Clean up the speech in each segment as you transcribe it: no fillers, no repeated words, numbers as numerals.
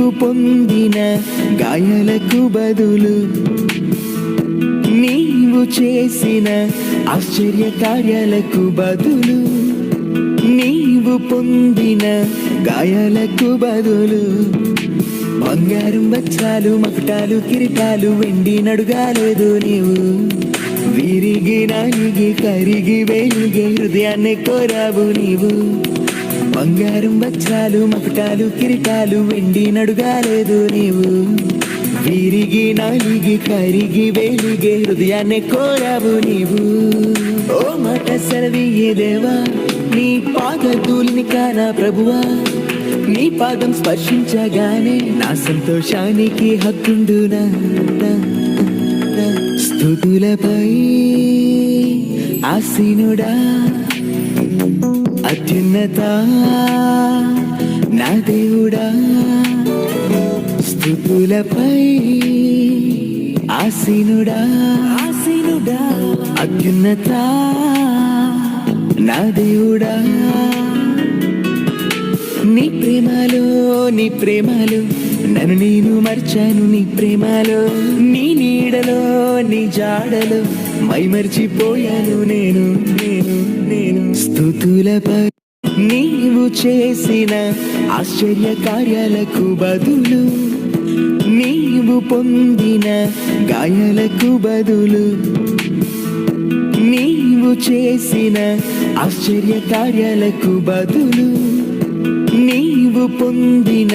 నీవు పొందిన గాయాలకు బదులు నీవు చేసిన ఆశ్చర్య కార్యాలకు బదులు నీవు పొందిన గాయాలకు బదులు బంగారం వజ్రాలు మకుటాలు కిరీటాలు వెండి నడుగాలేదు నీవు విరిగి నలిగి కరిగి వెలిగే హృదయాన్ని కోరావు నీవు బంగారం వజ్రాలు మకుటాలు కిరీటాలు వెండి నడుగాలేదు నీవు విరిగి నలిగి కరిగి వెలిగే హృదయాన్ని కోరావు నీవు ఓ మాట సెలవియ్యే దేవా నీ పాదధూళిని కానా ప్రభువా నీ పాదం స్పర్శించగానే నా సంతోషానికి హక్కుండునా స్తుతులపై ఆసీనుడా అత్యున్నత నా దేవుడా స్తుతులపై ఆసీనుడా అత్యున్నత నా దేవుడా నీ ప్రేమలో నన్ను నేను మర్చాను నీ ప్రేమలో నీ నీడలో నీ జాడలో మైమర్చిపోయాను నేను స్తుతులపై నీవు చేసిన ఆశ్చర్య కార్యాలకు బదులు నీవు పొందిన గాయాలకు బదులు నీవు చేసిన ఆశ్చర్య కార్యాలకు బదులు నీవు పొందిన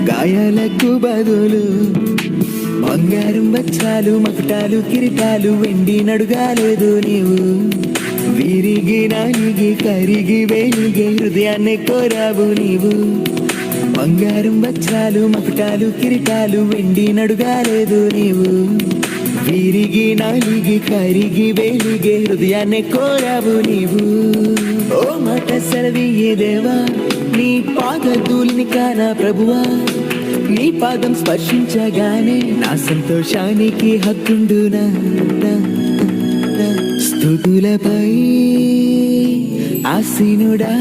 గాయాలకు బదులు బంగారం వజ్రాలు మకుటాలు కిరీటాలు వెండి నడుగాలేదు నీవు విరిగి నలిగి కరిగి వెలిగే హృదయాన్ని కోరావు నీవు బంగారం వజ్రాలు మకుటాలు కిరీటాలు వెండి నడుగాలేదు నీవు విరిగి నలిగి కరిగి వెలిగే హృదయాన్ని కోరావు నీవు ఓ మాట సెలవియ్యే దేవా నీ పాదధూళిని కానా ప్రభువా నీ పాదం స్పర్శించగానే నా సంతోషానికి హక్కుండునా స్తుతులపై ఆసీనుడా